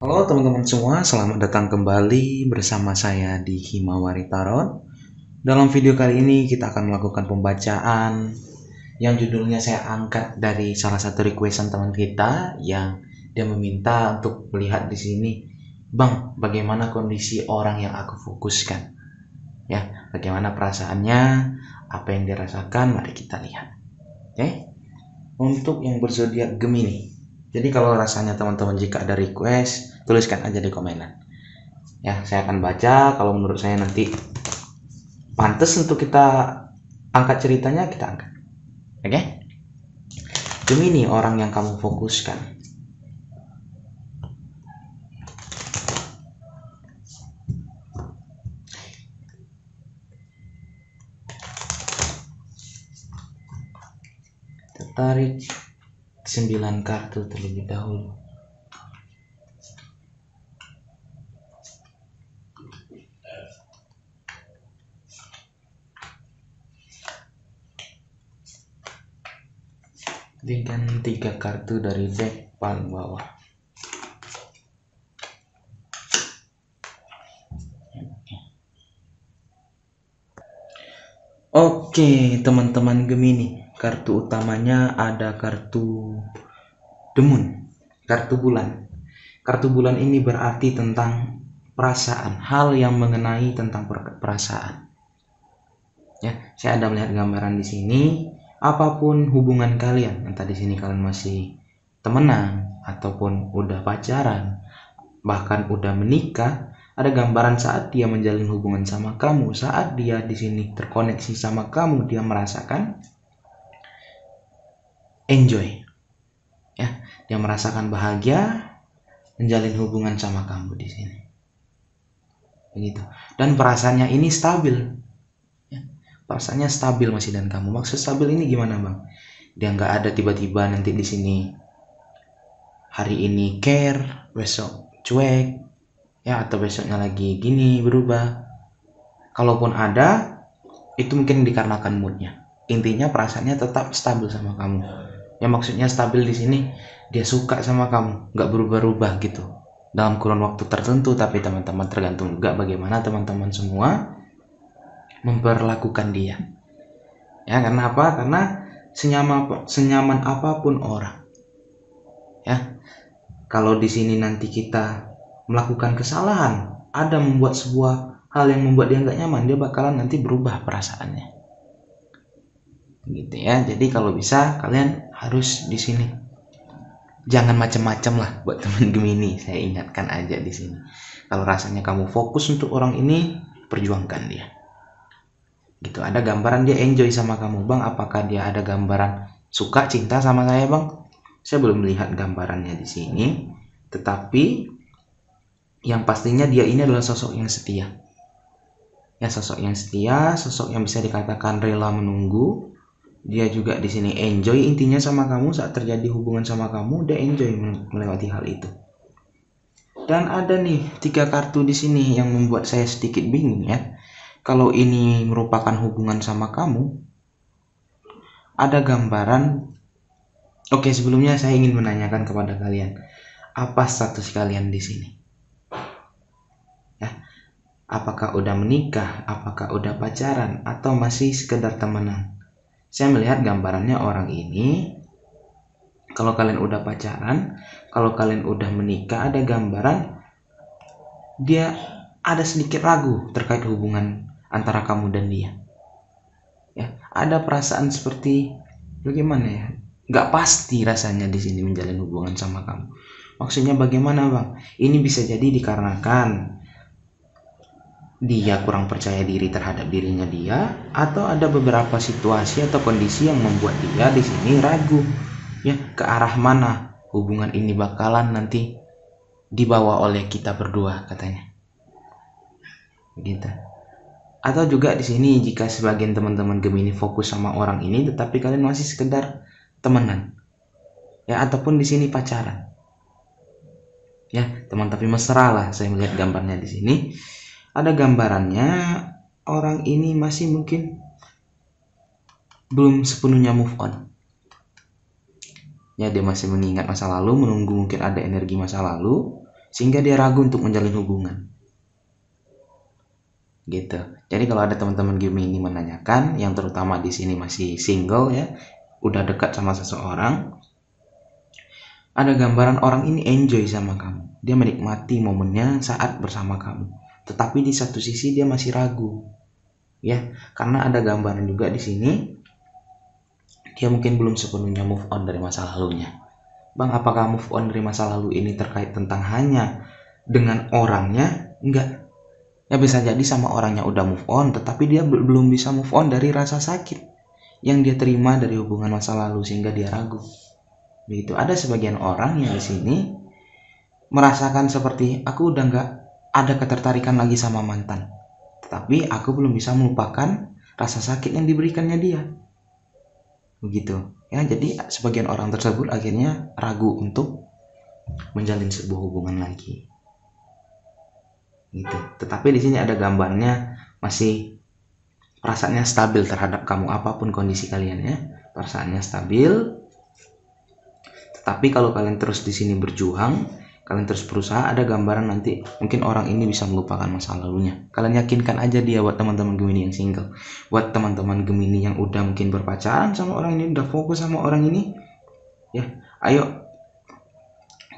Halo teman-teman semua, selamat datang kembali bersama saya di Himawari Tarot. Dalam video kali ini kita akan melakukan pembacaan yang judulnya saya angkat dari salah satu requestan teman kita yang dia meminta untuk melihat di sini, Bang, bagaimana kondisi orang yang aku fokuskan? Ya, bagaimana perasaannya, apa yang dirasakan, mari kita lihat. Oke. Untuk yang berzodiak Gemini. Jadi kalau rasanya teman-teman jika ada request, tuliskan aja di komenan. Ya, saya akan baca. Kalau menurut saya nanti pantas untuk kita angkat ceritanya, kita angkat. Oke? Gemini, orang yang kamu fokuskan. Tarik 9 kartu terlebih dahulu. Dengan 3 kartu dari deck paling bawah. Oke, teman-teman Gemini, kartu utamanya ada kartu The Moon, kartu bulan. Kartu bulan ini berarti tentang perasaan, hal yang mengenai tentang perasaan. Ya, saya ada melihat gambaran di sini. Apapun hubungan kalian, entah di sini kalian masih temenan ataupun udah pacaran, bahkan udah menikah, ada gambaran saat dia menjalin hubungan sama kamu, saat dia di sini terkoneksi sama kamu, dia merasakan enjoy. Ya, dia merasakan bahagia menjalin hubungan sama kamu di sini. Begitu. Dan perasaannya ini stabil. Ya, perasaannya stabil masih dan kamu. Maksud stabil ini gimana, Bang? Dia nggak ada tiba-tiba nanti di sini hari ini care, besok cuek, ya, atau besoknya lagi gini berubah. Kalaupun ada, itu mungkin dikarenakan moodnya. Intinya perasaannya tetap stabil sama kamu. Ya, maksudnya stabil di sini dia suka sama kamu, nggak berubah-ubah gitu dalam kurun waktu tertentu. Tapi teman-teman tergantung juga bagaimana teman-teman semua memperlakukan dia. Ya, karena apa? Karena senyaman apapun orang. Ya, kalau di sini nanti kita melakukan kesalahan, ada membuat sebuah hal yang membuat dia nggak nyaman, dia bakalan nanti berubah perasaannya. Gitu ya. Jadi kalau bisa kalian harus di sini jangan macam-macam lah buat teman Gemini. Saya ingatkan aja di sini. Kalau rasanya kamu fokus untuk orang ini, perjuangkan dia. Gitu. Ada gambaran dia enjoy sama kamu, Bang. Apakah dia ada gambaran suka cinta sama saya, Bang? Saya belum melihat gambarannya di sini. Tetapi yang pastinya dia ini adalah sosok yang setia. Ya, sosok yang setia, sosok yang bisa dikatakan rela menunggu. Dia juga di sini enjoy intinya sama kamu. Saat terjadi hubungan sama kamu, dia enjoy melewati hal itu. Dan ada nih 3 kartu di sini yang membuat saya sedikit bingung ya. Kalau ini merupakan hubungan sama kamu, ada gambaran. Oke, sebelumnya saya ingin menanyakan kepada kalian, apa status kalian di sini? Ya, apakah udah menikah, apakah udah pacaran, atau masih sekedar temenan? Saya melihat gambarannya orang ini, kalau kalian udah pacaran, kalau kalian udah menikah, ada gambaran dia ada sedikit ragu terkait hubungan antara kamu dan dia. Ya, ada perasaan seperti bagaimana ya? Nggak pasti rasanya di sini menjalin hubungan sama kamu. Maksudnya bagaimana, Bang? Ini bisa jadi dikarenakan dia kurang percaya diri terhadap dirinya dia, atau ada beberapa situasi atau kondisi yang membuat dia di sini ragu ya ke arah mana hubungan ini bakalan nanti dibawa oleh kita berdua katanya. Gitu. Atau juga di sini jika sebagian teman-teman Gemini fokus sama orang ini tetapi kalian masih sekedar temenan. Ya, ataupun di sini pacaran. Ya, teman tapi mesra lah, saya melihat gambarnya di sini. Ada gambarannya orang ini masih mungkin belum sepenuhnya move on. Ya, dia masih mengingat masa lalu, menunggu mungkin ada energi masa lalu. sehingga dia ragu untuk menjalin hubungan. Gitu. Jadi kalau ada teman-teman Gemini menanyakan, yang terutama di sini masih single ya, udah dekat sama seseorang, ada gambaran orang ini enjoy sama kamu. Dia menikmati momennya saat bersama kamu. Tetapi di satu sisi dia masih ragu. Ya, karena ada gambaran juga di sini dia mungkin belum sepenuhnya move on dari masa lalunya. Bang, apakah move on dari masa lalu ini terkait tentang hanya dengan orangnya? Enggak. Ya bisa jadi sama orangnya udah move on, tetapi dia belum bisa move on dari rasa sakit yang dia terima dari hubungan masa lalu sehingga dia ragu. Begitu. Ada sebagian orang yang di sini merasakan seperti aku udah nggak ada ketertarikan lagi sama mantan, tetapi aku belum bisa melupakan rasa sakit yang diberikannya dia. Begitu. Ya, jadi sebagian orang tersebut akhirnya ragu untuk menjalin sebuah hubungan lagi. Gitu. Tetapi di sini ada gambarnya masih perasaannya stabil terhadap kamu apapun kondisi kalian ya. Perasaannya stabil. Tetapi kalau kalian terus di sini berjuang, kalian terus berusaha, ada gambaran nanti mungkin orang ini bisa melupakan masa lalunya. Kalian yakinkan aja dia buat teman-teman Gemini yang single. Buat teman-teman Gemini yang udah mungkin berpacaran sama orang ini, udah fokus sama orang ini, ya, ayo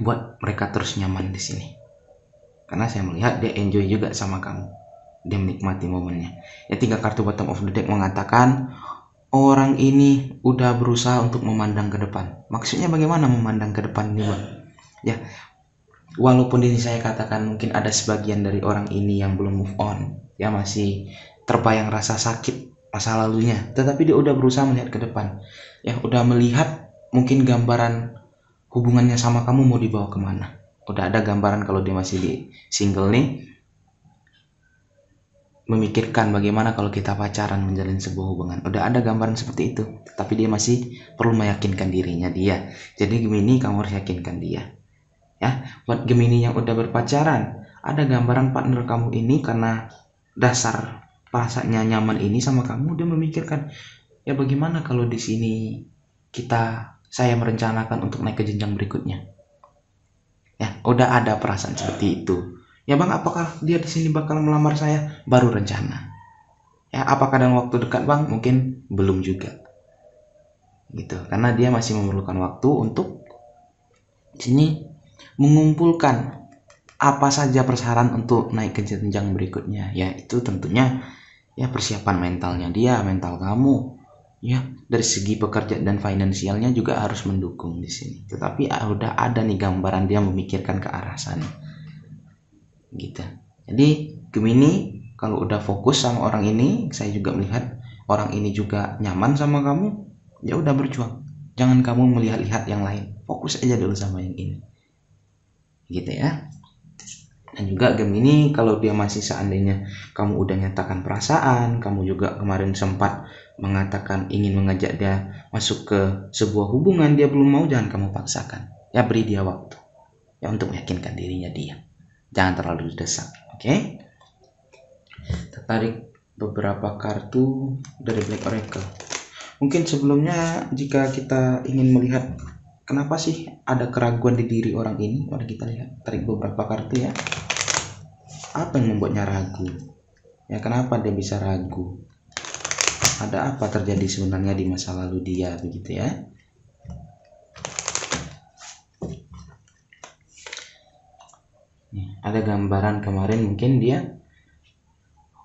buat mereka terus nyaman di sini. Karena saya melihat dia enjoy juga sama kamu, dia menikmati momennya. Ya, 3 kartu bottom of the deck mengatakan orang ini udah berusaha untuk memandang ke depan. Maksudnya bagaimana memandang ke depan nih bang? Ya, walaupun ini saya katakan mungkin ada sebagian dari orang ini yang belum move on, ya masih terbayang rasa sakit masa lalunya, tetapi dia udah berusaha melihat ke depan. Ya, udah melihat mungkin gambaran hubungannya sama kamu mau dibawa kemana. Udah ada gambaran kalau dia masih di single nih, memikirkan bagaimana kalau kita pacaran menjalin sebuah hubungan. Udah ada gambaran seperti itu, tapi dia masih perlu meyakinkan dirinya dia. Jadi Gemini, kamu harus yakinkan dia. Ya, buat Gemini yang udah berpacaran, ada gambaran partner kamu ini karena dasar perasaannya nyaman ini sama kamu, dia memikirkan, ya bagaimana kalau di sini saya merencanakan untuk naik ke jenjang berikutnya. Ya, udah ada perasaan seperti itu. Ya bang, apakah dia di sini bakal melamar saya? Baru rencana. Ya, apakah dalam waktu dekat bang? Mungkin belum juga. Gitu, karena dia masih memerlukan waktu untuk sini mengumpulkan apa saja persyaratan untuk naik ke jenjang berikutnya. Ya, itu tentunya ya persiapan mentalnya dia, mental kamu. Ya, dari segi pekerjaan dan finansialnya juga harus mendukung di sini. Tetapi udah ada nih gambaran dia memikirkan ke arah sana. Gitu. Jadi Gemini kalau udah fokus sama orang ini, saya juga melihat orang ini juga nyaman sama kamu, ya udah berjuang. Jangan kamu melihat-lihat yang lain. Fokus aja dulu sama yang ini. Gitu ya. Dan juga Gemini kalau dia masih seandainya kamu udah nyatakan perasaan, kamu juga kemarin sempat mengatakan ingin mengajak dia masuk ke sebuah hubungan, dia belum mau, jangan kamu paksakan. Ya, beri dia waktu. Ya, untuk meyakinkan dirinya dia. Jangan terlalu didesak, oke? Kita tarik beberapa kartu dari Black Oracle. Mungkin sebelumnya jika kita ingin melihat kenapa sih ada keraguan di diri orang ini, mari kita lihat, tarik beberapa kartu ya. Apa yang membuatnya ragu? Ya, kenapa dia bisa ragu? Ada apa terjadi sebenarnya di masa lalu dia, begitu ya? Ada gambaran kemarin mungkin dia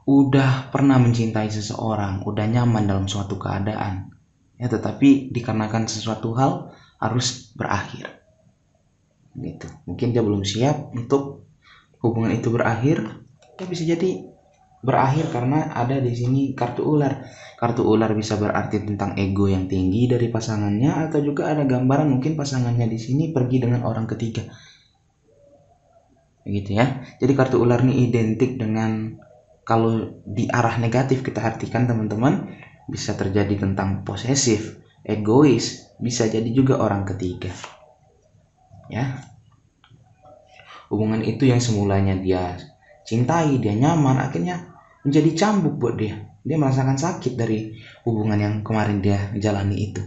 udah pernah mencintai seseorang, udah nyaman dalam suatu keadaan, ya, tetapi dikarenakan sesuatu hal harus berakhir. Gitu. Mungkin dia belum siap untuk hubungan itu berakhir. Ya, bisa jadi berakhir karena ada di sini kartu ular. Kartu ular bisa berarti tentang ego yang tinggi dari pasangannya, atau juga ada gambaran mungkin pasangannya di sini pergi dengan orang ketiga. Begitu ya. Jadi kartu ular ini identik dengan, kalau di arah negatif kita artikan teman-teman, bisa terjadi tentang posesif, egois, bisa jadi juga orang ketiga. Ya. Hubungan itu yang semulanya dia cintai, dia nyaman, akhirnya menjadi cambuk buat dia. Dia merasakan sakit dari hubungan yang kemarin dia jalani itu.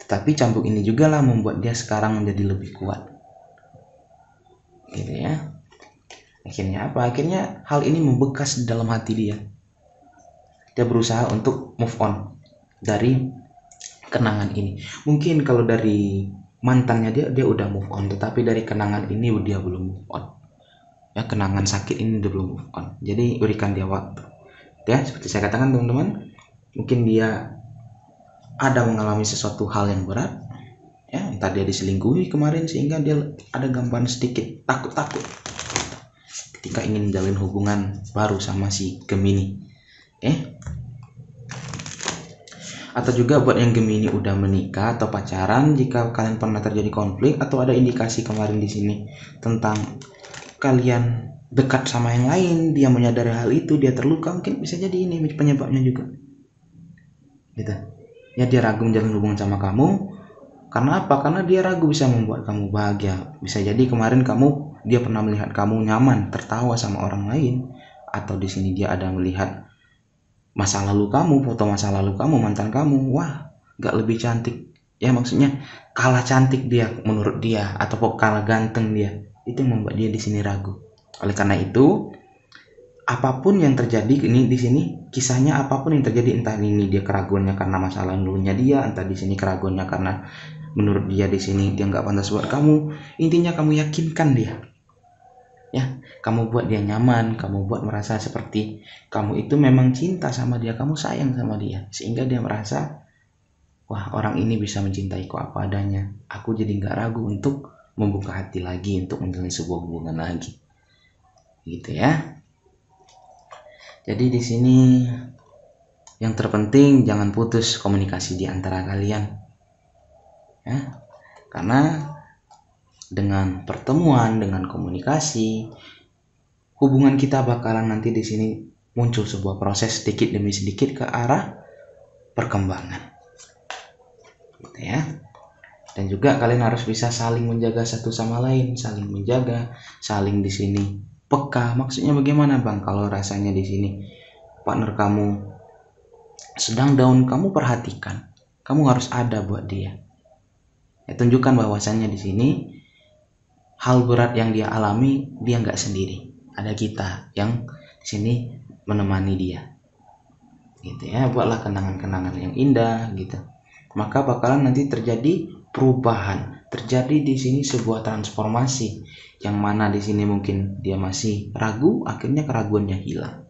Tetapi cambuk ini juga lah membuat dia sekarang menjadi lebih kuat. gitu ya. Akhirnya apa? Akhirnya hal ini membekas di dalam hati dia. Dia berusaha untuk move on dari kenangan ini. Mungkin kalau dari mantannya dia udah move on, tetapi dari kenangan ini dia belum move on. Ya, kenangan sakit ini dia belum move on. Jadi berikan dia waktu. Ya, seperti saya katakan teman-teman, mungkin dia ada mengalami sesuatu hal yang berat. Ya, entah dia diselingkuhi kemarin sehingga dia ada gambaran sedikit takut-takut ketika ingin menjalin hubungan baru sama si Gemini. Atau juga buat yang Gemini udah menikah atau pacaran, jika kalian pernah terjadi konflik atau ada indikasi kemarin di sini tentang kalian dekat sama yang lain, dia menyadari hal itu, dia terluka, mungkin bisa jadi ini penyebabnya juga. Gitu. Ya, dia ragu menjalin hubungan sama kamu. Karena apa? Karena dia ragu bisa membuat kamu bahagia. Bisa jadi kemarin dia pernah melihat kamu nyaman, tertawa sama orang lain, atau di sini dia ada melihat masa lalu kamu, foto masa lalu kamu, mantan kamu. Wah, gak lebih cantik. Ya, maksudnya kalah cantik dia menurut dia, atau kalah ganteng dia. Itu yang membuat dia di sini ragu. Oleh karena itu, apapun yang terjadi ini di sini, kisahnya apapun yang terjadi, entah ini dia keraguannya karena masa lalunya dia, entah di sini keraguannya karena menurut dia di sini dia nggak pantas buat kamu. Intinya kamu yakinkan dia. Ya, kamu buat dia nyaman, kamu buat merasa seperti kamu itu memang cinta sama dia, kamu sayang sama dia, sehingga dia merasa, wah, orang ini bisa mencintaiku apa adanya. Aku jadi nggak ragu untuk membuka hati lagi untuk menjalin sebuah hubungan lagi. Gitu ya. Jadi di sini yang terpenting jangan putus komunikasi di antara kalian. Ya. Karena dengan pertemuan, dengan komunikasi, hubungan kita bakalan nanti di sini muncul sebuah proses sedikit demi sedikit ke arah perkembangan. Gitu ya. Dan juga kalian harus bisa saling menjaga satu sama lain, saling menjaga, saling di sini peka. Maksudnya bagaimana, Bang? Kalau rasanya di sini partner kamu sedang down, kamu perhatikan. Kamu harus ada buat dia. Ya, tunjukkan bahwasannya di sini hal berat yang dia alami, dia nggak sendiri. Ada kita yang di sini menemani dia. Gitu ya, buatlah kenangan-kenangan yang indah gitu. Maka bakalan nanti terjadi perubahan, terjadi di sini sebuah transformasi yang mana di sini mungkin dia masih ragu, akhirnya keraguannya hilang.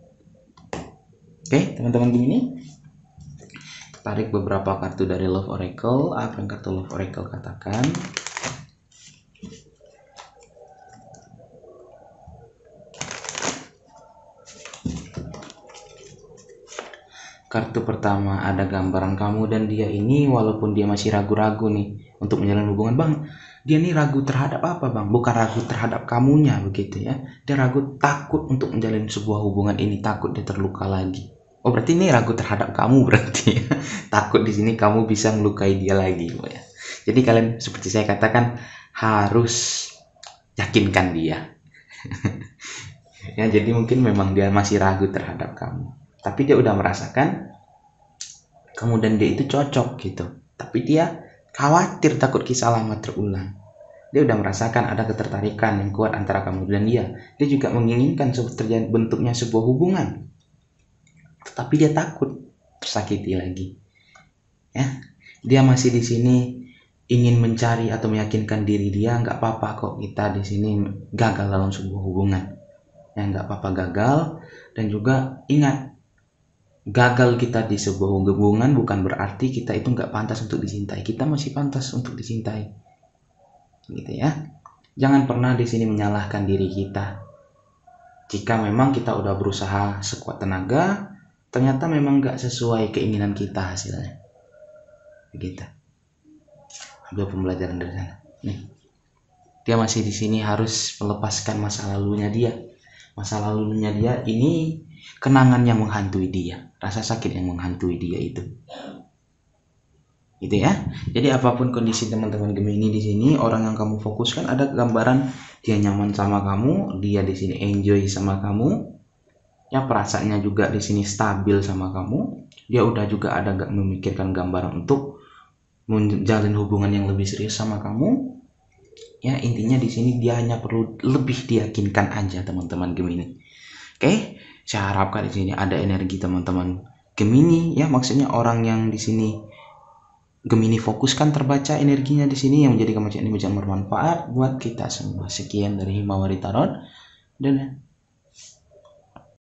Oke, teman-teman, begini. Tarik beberapa kartu dari Love Oracle. Apa yang kartu Love Oracle katakan? Kartu pertama ada gambaran kamu dan dia ini, walaupun dia masih ragu-ragu nih untuk menjalin hubungan, Bang, dia nih ragu terhadap apa, Bang? Bukan ragu terhadap kamunya begitu ya. Dia ragu, takut untuk menjalin sebuah hubungan ini, takut dia terluka lagi. Oh, berarti ini ragu terhadap kamu berarti ya. Takut di sini kamu bisa melukai dia lagi ya. Jadi kalian, seperti saya katakan, harus yakinkan dia. Ya, jadi mungkin memang dia masih ragu terhadap kamu, tapi dia udah merasakan kamu dan dia itu cocok gitu. Tapi dia khawatir, takut kisah lama terulang. Dia udah merasakan ada ketertarikan yang kuat antara kamu dan dia. Dia juga menginginkan terjadi bentuknya sebuah hubungan, tetapi dia takut tersakiti lagi. Ya, dia masih di sini ingin mencari atau meyakinkan diri dia, nggak apa-apa kok kita di sini gagal dalam sebuah hubungan. Ya, nggak apa-apa gagal. Dan juga ingat, gagal kita di sebuah hubungan bukan berarti kita itu nggak pantas untuk dicintai. Kita masih pantas untuk dicintai, gitu ya. Jangan pernah di sini menyalahkan diri kita. Jika memang kita udah berusaha sekuat tenaga, ternyata memang nggak sesuai keinginan kita hasilnya, begitu. Ambil pembelajaran dari sana. Nih, dia masih di sini harus melepaskan masa lalunya dia. Masa lalunya dia ini kenangan yang menghantui dia, rasa sakit yang menghantui dia itu. Gitu ya. Jadi apapun kondisi teman-teman Gemini di sini, orang yang kamu fokuskan ada gambaran dia nyaman sama kamu, dia di sini enjoy sama kamu. Ya, perasaannya juga di sini stabil sama kamu. Dia udah juga ada gak memikirkan gambaran untuk menjalin hubungan yang lebih serius sama kamu. Ya, intinya di sini dia hanya perlu lebih diyakinkan aja teman-teman Gemini. Oke, saya harapkan di sini ada energi teman-teman Gemini ya, maksudnya orang yang di sini Gemini fokuskan terbaca energinya di sini yang menjadi kebacaan ini bisa bermanfaat buat kita semua. Sekian dari Himawari Tarot dan